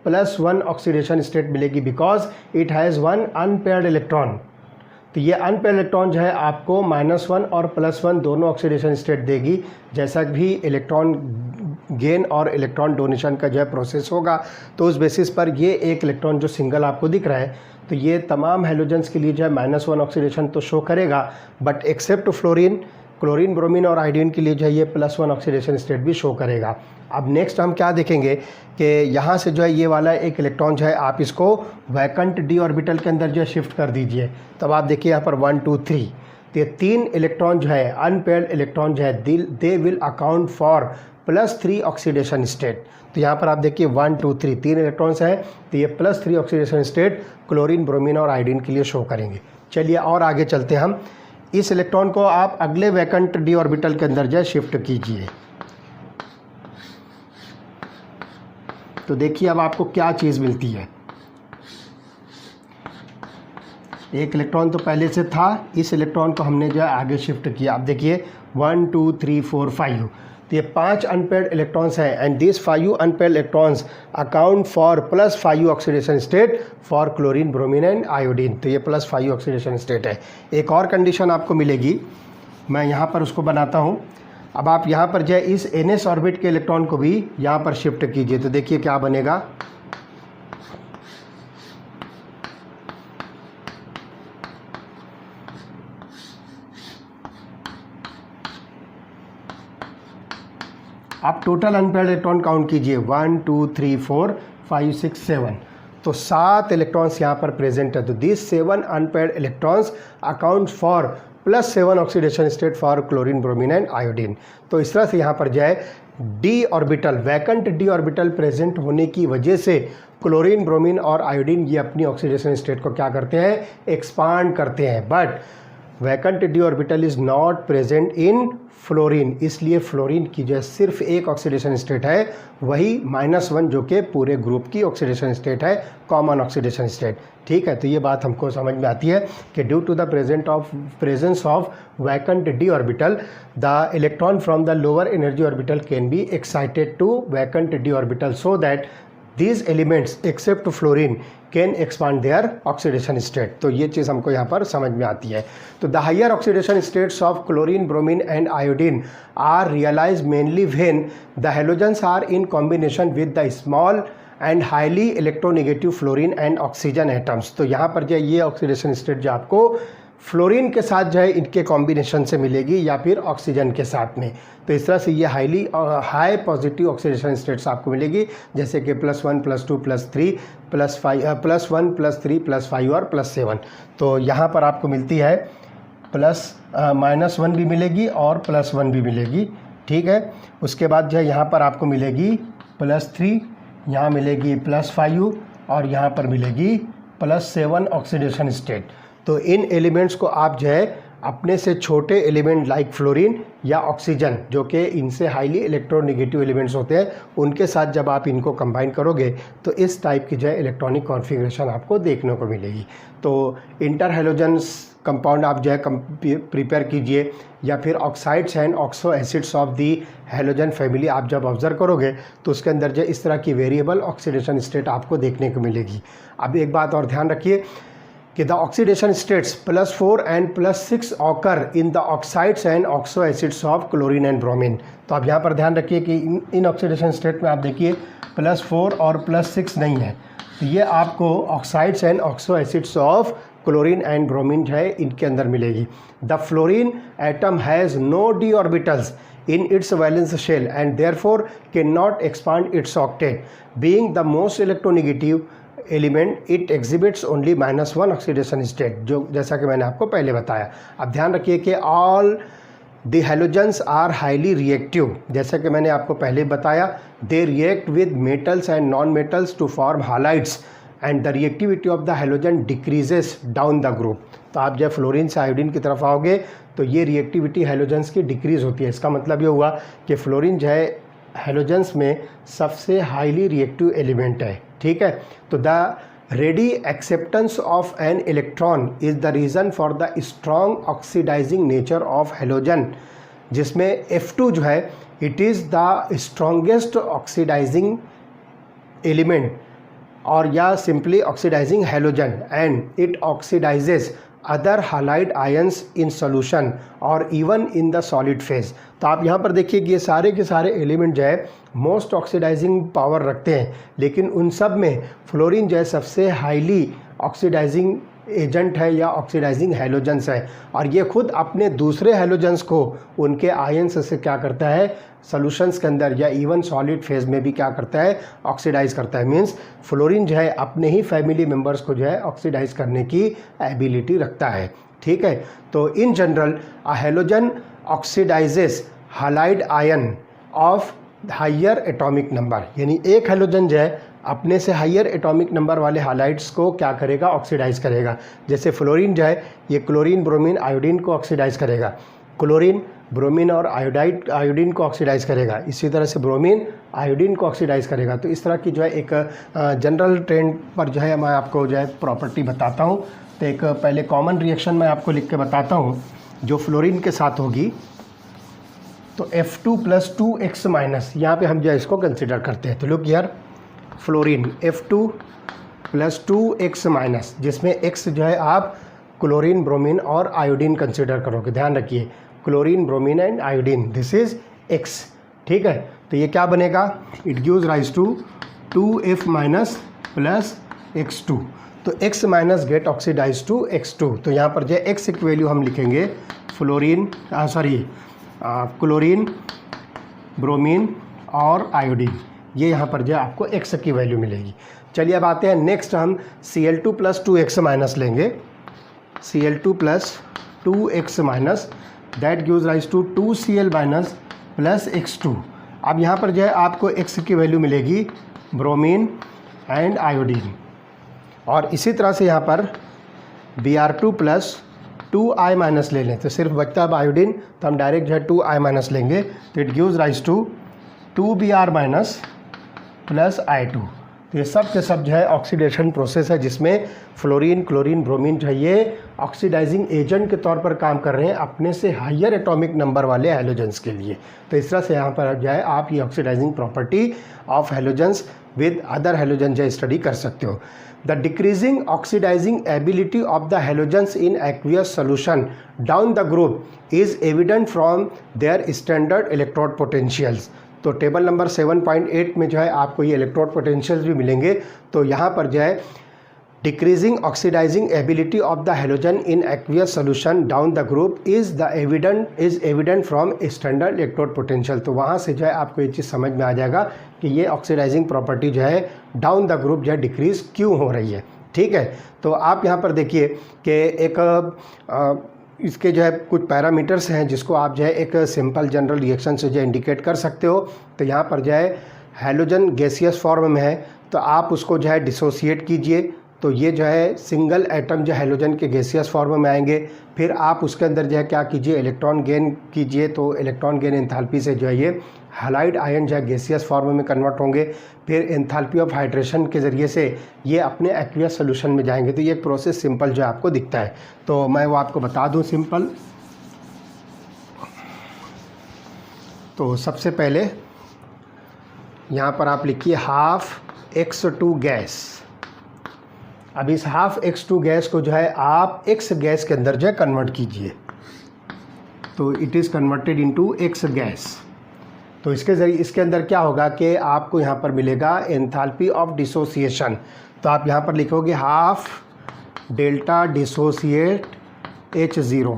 +1 ऑक्सीडेशन स्टेट मिलेगी because it has 1 unpaired electron. तो ये अनपेयर्ड इलेक्ट्रॉन जो है आपको -1 और +1 दोनों ऑक्सीडेशन स्टेट देगी। जैसा भी इलेक्ट्रॉन गेन और इलेक्ट्रॉन डोनेशन का जो है प्रोसेस होगा तो उस बेसिस पर ये एक इलेक्ट्रॉन जो सिंगल आपको दिख रहा है तो ये तमाम हैलोजेंस के लिए जो है -1 ऑक्सीडेशन तो शो करेगा, but except fluorine, chlorine, bromine और आयोडीन के लिए जो है ये +1 ऑक्सीडेशन स्टेट भी शो करेगा। अब नेक्स्ट हम क्या देखेंगे कि यहाँ से जो है ये वाला एक इलेक्ट्रॉन जो है आप इसको वैकेंट D ऑर्बिटल के अंदर जो है शिफ्ट कर दीजिए। तब आप देखिए यहाँ पर 1 2 3, तो ये 3 इलेक्ट्रॉन जो है अनपेयर्ड इलेक्ट्रॉन जो है they will account for +3 oxidation state. तो यहाँ पर आप देखिए 1 2 3 3 इलेक्ट्रॉन्स हैं तो ये +3 ऑक्सीडेशन स्टेट क्लोरीन, ब्रोमीन और आयोडीन के लिए शो करेंगे। चलिए और आगे चलते हैं हम। इस इलेक्ट्रॉन को आप अगले वैकेंट D ऑर्बिटल के अंदर जो है शिफ्ट कीजिए। तो देखिए अब आपको क्या चीज़ मिलती है। एक इलेक्ट्रॉन तो पहले से था, इस इलेक्ट्रॉन को हमने जो है आगे शिफ्ट किया। अब देखिए 1 2 3 4 5, तो ये 5 अनपेयर्ड इलेक्ट्रॉन्स हैं and this 5 unpaired electrons account for +5 oxidation state for chlorine, bromine and iodine. तो ये +5 ऑक्सीडेशन स्टेट है। एक और कंडीशन आपको मिलेगी, मैं यहाँ पर उसको बनाता हूँ। अब आप यहाँ पर जो है इस NS ऑर्बिट के इलेक्ट्रॉन को भी यहाँ पर शिफ्ट कीजिए। तो देखिए क्या बनेगा, आप टोटल अनपेयर्ड इलेक्ट्रॉन काउंट कीजिए 1 2 3 4 5 6 7, तो 7 इलेक्ट्रॉन्स यहाँ पर प्रेजेंट है। तो this 7 unpaired electrons account for +7 oxidation state for chlorine, bromine and iodine. तो इस तरह से यहाँ पर जो है D orbital, vacant d orbital present होने की वजह से क्लोरीन, ब्रोमीन और आयोडीन ये अपनी ऑक्सीडेशन स्टेट को क्या करते हैं, एक्सपांड करते हैं। But vacant d orbital is not present in fluorine, इसलिए फ्लोरीन की जो सिर्फ एक ऑक्सीडेशन स्टेट है, वही -1, जो कि पूरे ग्रुप की ऑक्सीडेशन स्टेट है, कॉमन ऑक्सीडेशन स्टेट। ठीक है, तो ये बात हमको समझ में आती है कि due to the presence of vacant d orbital, the electron from the lower energy orbital can be excited to vacant d orbital so that these elements except fluorine can expand their oxidation state। तो ये चीज़ हमको यहाँ पर समझ में आती है। तो the higher oxidation states of chlorine, bromine and iodine are realized mainly when the halogens are in combination with the small and highly electronegative fluorine and oxygen atoms। तो यहाँ पर जो ये ऑक्सीडेशन स्टेट जो आपको फ्लोरीन के साथ जो है इनके कॉम्बिनेशन से मिलेगी या फिर ऑक्सीजन के साथ में। तो इस तरह से ये हाई पॉजिटिव ऑक्सीडेशन स्टेट्स आपको मिलेगी, जैसे कि +1 +2 +3 +1 +3 +5 और +7। तो यहाँ पर आपको मिलती है -1 भी मिलेगी और +1 भी मिलेगी। ठीक है, उसके बाद जो है यहाँ पर आपको मिलेगी +3, यहाँ मिलेगी +5 और यहाँ पर मिलेगी +7 ऑक्सीडेशन स्टेट। तो इन एलिमेंट्स को आप जो है अपने से छोटे एलिमेंट लाइक फ्लोरीन या ऑक्सीजन, जो कि इनसे हाईली इलेक्ट्रोनेगेटिव एलिमेंट्स होते हैं, उनके साथ जब आप इनको कंबाइन करोगे तो इस टाइप की जो है इलेक्ट्रॉनिक कॉन्फ़िगरेशन आपको देखने को मिलेगी। तो इंटर हैलोजेंस कंपाउंड आप जो है प्रिपेयर कीजिए, या फिर oxides and oxo acids of the halogen family आप जब ऑब्जर्व करोगे तो उसके अंदर जो इस तरह की वेरिएबल ऑक्सीडेशन स्टेट आपको देखने को मिलेगी। अब एक बात और ध्यान रखिए कि the oxidation states +4 and +6 occur in the oxides and oxo acids of chlorine and bromine. तो आप यहाँ पर ध्यान रखिए कि इन ऑक्सीडेशन स्टेट में आप देखिए +4 और +6 नहीं है, तो ये आपको oxides and oxo acids of chlorine and bromine जो है इनके अंदर मिलेगी। The fluorine atom has no d orbitals in its valence shell and therefore cannot expand its octet. Being the most electronegative element, it exhibits only -1 oxidation state, जो जैसा कि मैंने आपको पहले बताया। अब ध्यान रखिए कि all the halogens are highly reactive, जैसा कि मैंने आपको पहले बताया, they react with metals and non metals to form halides and the reactivity of the halogen decreases down the group. तो आप जब फ्लोरीन से आयोडीन की तरफ आओगे तो ये रिएक्टिविटी हैलोजेंस की डिक्रीज़ होती है। इसका मतलब ये हुआ कि फ्लोरीन जो है हैलोजेंस में सबसे हाईली रिएक्टिव एलिमेंट है। ठीक है, तो the ready acceptance of an electron is the reason for the strong oxidising nature of halogen, जिसमें F2 जो है it is the strongest oxidising element और या simply oxidising halogen and it oxidises other halide ions in solution और even in the solid phase. तो आप यहाँ पर देखिए कि ये सारे के सारे एलिमेंट जो है मोस्ट ऑक्सीडाइजिंग पावर रखते हैं, लेकिन उन सब में फ्लोरीन जो है सबसे हाईली ऑक्सीडाइजिंग एजेंट है या ऑक्सीडाइजिंग हैलोजेंस है, और ये खुद अपने दूसरे हैलोजेंस को उनके आयंस से क्या करता है, सॉल्यूशंस के अंदर या इवन सॉलिड फेज में भी क्या करता है, ऑक्सीडाइज करता है। मींस फ्लोरीन जो है अपने ही फैमिली मेंबर्स को जो है ऑक्सीडाइज करने की एबिलिटी रखता है। ठीक है, तो in general a halogen oxidises halide ion of higher atomic number, यानी एक हैलोजन जो है अपने से हायर एटॉमिक नंबर वाले हालाइड्स को क्या करेगा, ऑक्सीडाइज करेगा। जैसे फ्लोरीन जो है ये क्लोरीन, ब्रोमीन, आयोडीन को ऑक्सीडाइज करेगा, क्लोरीन, ब्रोमीन और आयोडीन को ऑक्सीडाइज करेगा, इसी तरह से ब्रोमीन आयोडीन को ऑक्सीडाइज करेगा। तो इस तरह की जो है एक जनरल ट्रेंड पर जो है मैं आपको जो है प्रॉपर्टी बताता हूँ। तो एक पहले कॉमन रिएक्शन मैं आपको लिख के बताता हूँ जो फ्लोरीन के साथ होगी। तो F2 + 2x-, यहाँ पे हम जो है इसको कंसिडर करते हैं। तो लुक यार, फ्लोरीन F2 + 2x-, जिसमें x जो है आप क्लोरीन, ब्रोमीन और आयोडीन कंसिडर करोगे। ध्यान रखिए, chlorine, bromine and iodine, this is x। ठीक है, तो ये क्या बनेगा, it gives rise to 2F- + x2। तो x- gate oxidise to x2। तो यहाँ पर जो है x की वैल्यू हम लिखेंगे क्लोरीन, ब्रोमीन, और आयोडीन, ये यहाँ पर जो है आपको x की वैल्यू मिलेगी। चलिए अब आते हैं नेक्स्ट, हम Cl2 प्लस 2x माइनस लेंगे। Cl2 plus 2x minus that gives rise to 2Cl minus plus x2। अब यहाँ पर जो है आपको x की वैल्यू मिलेगी ब्रोमीन एंड आयोडीन, और इसी तरह से यहाँ पर Br2 प्लस 2I माइनस ले लें तो सिर्फ बचता है अब आयोडीन, तो हम डायरेक्ट जो है 2I माइनस लेंगे, तो it gives rise to 2Br minus plus I2। तो ये सब के सब जो है ऑक्सीडेशन प्रोसेस है जिसमें फ्लोरीन, क्लोरीन, ब्रोमीन जो है ये ऑक्सीडाइजिंग एजेंट के तौर पर काम कर रहे हैं अपने से हायर एटॉमिक नंबर वाले हैलोजेंस के लिए। तो इस तरह से यहाँ पर जो है आप ये oxidising property of halogens with other halogen जो स्टडी कर सकते हो। The decreasing oxidizing ability of the halogens in aqueous solution down the group is evident from their standard electrode potentials। तो टेबल नंबर 7.8 में जो है आपको ये इलेक्ट्रोड पोटेंशियल्स भी मिलेंगे। तो यहाँ पर जो है decreasing oxidising ability of the halogen in aqueous solution down the group is evident from standard electrode potential. तो वहाँ से जो है आपको ये चीज़ समझ में आ जाएगा कि ये ऑक्सीडाइजिंग प्रॉपर्टी जो है डाउन द ग्रुप जो है डिक्रीज क्यों हो रही है। ठीक है, तो आप यहाँ पर देखिए कि एक इसके जो है कुछ पैरामीटर्स हैं जिसको आप जो है एक सिंपल जनरल रिएक्शन से जो है इंडिकेट कर सकते हो। तो यहाँ पर जो है हैलोजन गैसियस फॉर्म में है तो आप उसको जो है डिसोसिएट कीजिए, तो ये जो है सिंगल एटम जो हैलोजन के गैसियस फॉर्म में आएंगे। फिर आप उसके अंदर जो है क्या कीजिए, इलेक्ट्रॉन गेन कीजिए, तो इलेक्ट्रॉन गेन एंथैल्पी से जो है ये हैलाइड आयन जो है गैसियस फॉर्म में कन्वर्ट होंगे। फिर एंथैल्पी ऑफ हाइड्रेशन के ज़रिए से ये अपने एक्वियस सोल्यूशन में जाएंगे। तो ये एक प्रोसेस सिंपल जो है आपको दिखता है, तो मैं वो आपको बता दूं सिंपल। तो सबसे पहले यहाँ पर आप लिखिए हाफ x2 गैस। अब इस हाफ x2 गैस को जो है आप x गैस के अंदर जो है कन्वर्ट कीजिए, तो it is converted into x gas. तो इसके ज़रिए इसके अंदर क्या होगा कि आपको यहाँ पर मिलेगा एंथैल्पी ऑफ डिसोसिएशन। तो आप यहाँ पर लिखोगे हाफ डेल्टा डिसोसिएट H0।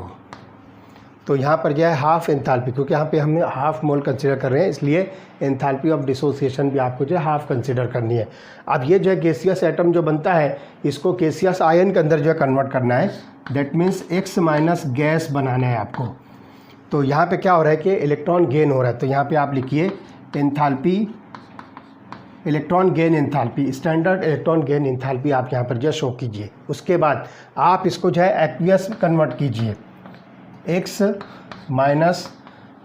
तो यहाँ पर जो है हाफ एंथैल्पी, क्योंकि यहाँ पे हमने हाफ मोल कंसिडर कर रहे हैं इसलिए एंथैल्पी ऑफ डिसोसिएशन भी आपको जो है हाफ कंसिडर करनी है। अब ये जो है गैसियस एटम जो बनता है इसको गैसियस आयन के अंदर जो है कन्वर्ट करना है, that means x minus gas बनाना है आपको। तो यहाँ पे क्या हो रहा है कि इलेक्ट्रॉन गेन हो रहा है, तो यहाँ पे आप लिखिए enthalpy, electron gain enthalpy, standard electron gain enthalpy आप यहाँ पर जो शो कीजिए। उसके बाद आप इसको जो है एक्वियस कन्वर्ट कीजिए x माइनस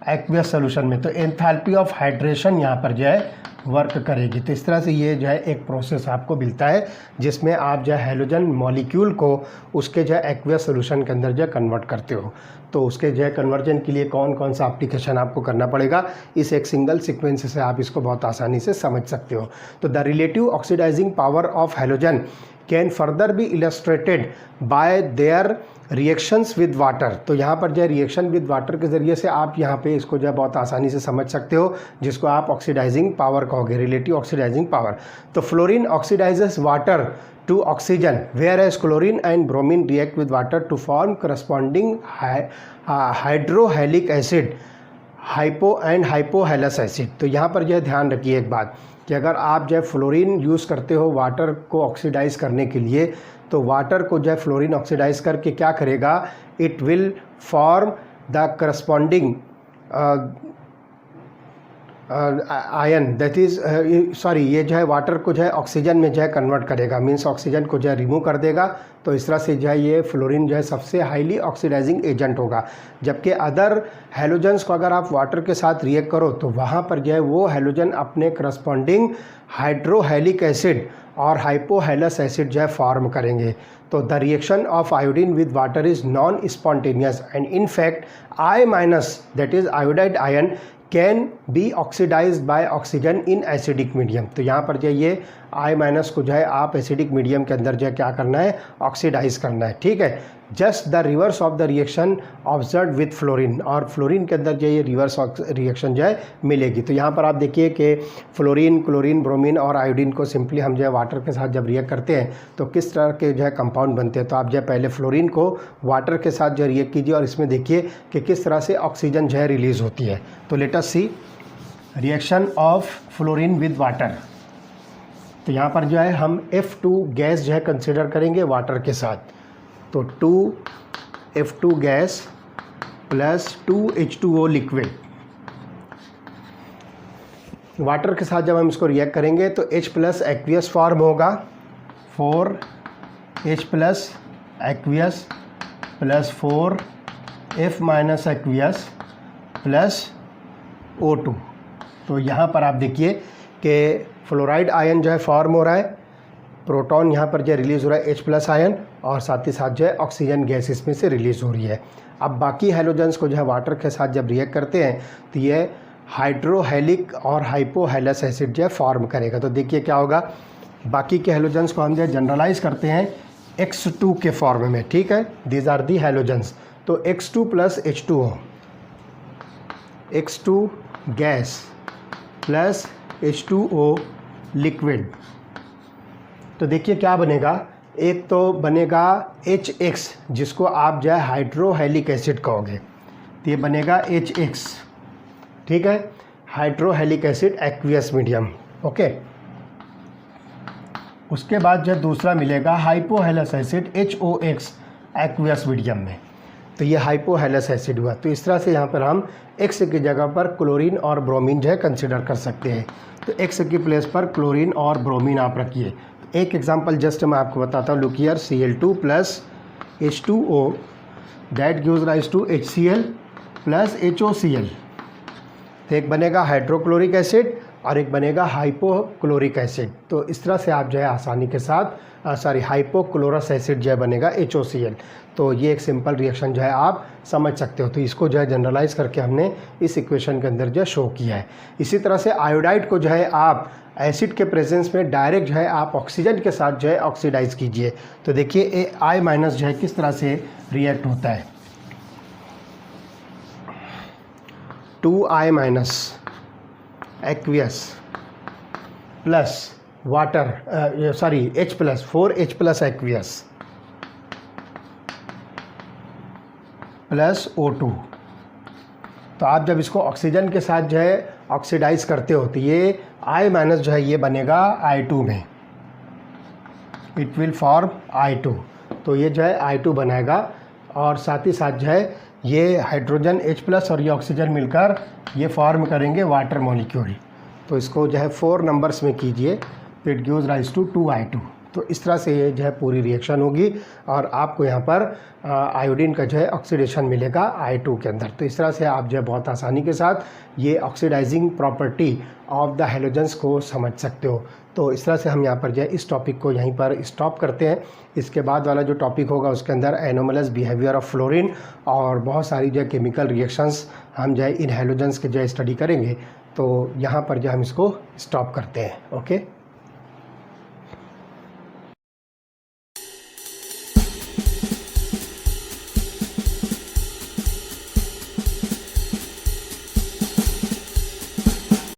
एक्वियस सोल्यूशन में, तो एंथैल्पी ऑफ हाइड्रेशन यहाँ पर जो है वर्क करेगी। तो इस तरह से ये जो है एक प्रोसेस आपको मिलता है जिसमें आप जो है हैलोजन मॉलिक्यूल को उसके जो है एक्वियस सोल्यूशन के अंदर जो है कन्वर्ट करते हो। तो उसके जो है कन्वर्जन के लिए कौन कौन सा एप्लीकेशन आपको करना पड़ेगा, इस एक सिंगल सीक्वेंस से आप इसको बहुत आसानी से समझ सकते हो। तो the relative oxidising power of halogen can further be illustrated by their reactions with water. तो यहाँ पर जो है रिएक्शन विद वाटर के ज़रिए से आप यहाँ पे इसको जो है बहुत आसानी से समझ सकते हो, जिसको आप ऑक्सीडाइजिंग पावर कहोगे, रिलेटिव ऑक्सीडाइजिंग पावर। तो fluorine oxidises water to oxygen whereas chlorine and bromine react with water to form corresponding hydrohalic acid, hypo and hypohalous acid. तो यहाँ पर जो है ध्यान रखिए एक बात कि अगर आप जो है फ्लोरीन यूज़ करते हो वाटर को ऑक्सीडाइज़ करने के लिए, तो वाटर को जो है फ्लोरीन ऑक्सीडाइज करके क्या करेगा, it will form the corresponding ion, that is sorry, ये जो है वाटर को जो है ऑक्सीजन में जो है कन्वर्ट करेगा, मीन्स ऑक्सीजन को जो है रिमूव कर देगा। तो इस तरह से जो है ये फ्लोरीन जो है सबसे हाईली ऑक्सीडाइजिंग एजेंट होगा। जबकि अदर हैलोजन्स को अगर आप वाटर के साथ रिएक्ट करो तो वहाँ पर जो है वो हैलोजन अपने करस्पॉन्डिंग हाइड्रोहेलिक एसिड और हाइपोहेलस एसिड जो है फॉर्म करेंगे। तो the reaction of iodine with water is non spontaneous and in fact I minus that is iodide ion can be oxidised by oxygen in acidic medium. तो यहाँ पर जो ये I माइनस को जो है आप एसिडिक मीडियम के अंदर जो है क्या करना है, ऑक्सीडाइज करना है। ठीक है, just the reverse of the reaction observe with fluorine, और फ्लोरीन के अंदर जो ये रिवर्स रिएक्शन जो है मिलेगी। तो यहाँ पर आप देखिए कि फ्लोरीन, क्लोरीन, ब्रोमीन और आयोडीन को सिंपली हम जो है वाटर के साथ जब रिएक्ट करते हैं तो किस तरह के जो है कंपाउंड बनते हैं। तो आप जो है पहले फ्लोरीन को वाटर के साथ जो रिएक्ट कीजिए और इसमें देखिए कि किस तरह से ऑक्सीजन जो है रिलीज़ होती है। तो let us see. Reaction of fluorine with water. तो यहाँ पर जो है हम F2 गैस जो है कंसिडर करेंगे वाटर के साथ, तो 2F2 gas plus 2H2O liquid. Water के साथ जब हम इसको रिएक्ट करेंगे तो H प्लस एक्वियस फॉर्म होगा, 4H plus aqueous plus 4F minus aqueous plus O2। तो यहाँ पर आप देखिए कि फ्लोराइड आयन जो है फॉर्म हो रहा है, प्रोटॉन यहाँ पर जो रिलीज़ हो रहा है H प्लस आयन, और साथ ही साथ जो है ऑक्सीजन गैस इसमें से रिलीज़ हो रही है। अब बाकी हैलोजेंस को जो है वाटर के साथ जब रिएक्ट करते हैं तो ये हाइड्रोहेलिक और हाइपोहेलस एसिड जो है फॉर्म करेगा। तो देखिए क्या होगा, बाकी के हैलोजेंस को हम जो है जनरलाइज करते हैं X2 के फॉर्म में, ठीक है, दीज आर दी हैलोजेंस। तो X2 plus H2O, X2 gas plus H2O liquid. तो देखिए क्या बनेगा, एक तो बनेगा HX जिसको आप जो है हाइड्रोहेलिक एसिड कहोगे, तो ये बनेगा HX, ठीक है, हाइड्रोहेलिक एसिड एक्वियस मीडियम, ओके। उसके बाद जो दूसरा मिलेगा hypohalous acid HOX aqueous medium में, तो ये हाइपोहेलस एसिड हुआ। तो इस तरह से यहाँ पर हम X की जगह पर क्लोरीन और ब्रोमीन जो है कंसिडर कर सकते हैं। तो X की प्लेस पर क्लोरीन और ब्रोमीन आप रखिए। एक एग्जांपल जस्ट मैं आपको बताता हूँ, look here, Cl2 plus H2O that gives rise to HCl plus HOCl। तो एक बनेगा हाइड्रोक्लोरिक एसिड और एक बनेगा हाइपोक्लोरिक एसिड। तो इस तरह से आप जो है आसानी के साथ हाइपोक्लोरस एसिड जो है बनेगा HOCl। तो ये एक सिंपल रिएक्शन जो है आप समझ सकते हो। तो इसको जो है जनरलाइज करके हमने इस इक्वेशन के अंदर जो है शो किया है। इसी तरह से आयोडाइड को जो है आप एसिड के प्रेजेंस में डायरेक्ट जो है आप ऑक्सीजन के साथ जो है ऑक्सीडाइज कीजिए। तो देखिए I माइनस जो है किस तरह से रिएक्ट होता है, 2I minus aqueous plus water H plus 4H plus aqueous plus O2। तो आप जब इसको ऑक्सीजन के साथ जो है ऑक्सीडाइज करते हो तो ये I माइनस जो है ये बनेगा I2 में, इट विल फॉर्म I2। तो ये जो है I2 बनाएगा और साथ ही साथ जो है ये हाइड्रोजन H प्लस और ये ऑक्सीजन मिलकर ये फॉर्म करेंगे वाटर मॉलिक्यूल। तो इसको जो है 4 नंबर्स में कीजिए, तो it gives rise to 2I2। तो इस तरह से ये जो है पूरी रिएक्शन होगी और आपको यहाँ पर आयोडीन का जो है ऑक्सीडेशन मिलेगा I2 के अंदर। तो इस तरह से आप जो है बहुत आसानी के साथ ये oxidising property of the halogens को समझ सकते हो। तो इस तरह से हम यहाँ पर जो है इस टॉपिक को यहीं पर स्टॉप करते हैं। इसके बाद वाला जो टॉपिक होगा उसके अंदर एनोमलस बिहेवियर ऑफ फ्लोरीन और बहुत सारी जो है केमिकल रिएक्शंस हम जो है इन हैलोजेंस के जो है स्टडी करेंगे। तो यहाँ पर जो हम इसको स्टॉप करते हैं, ओके।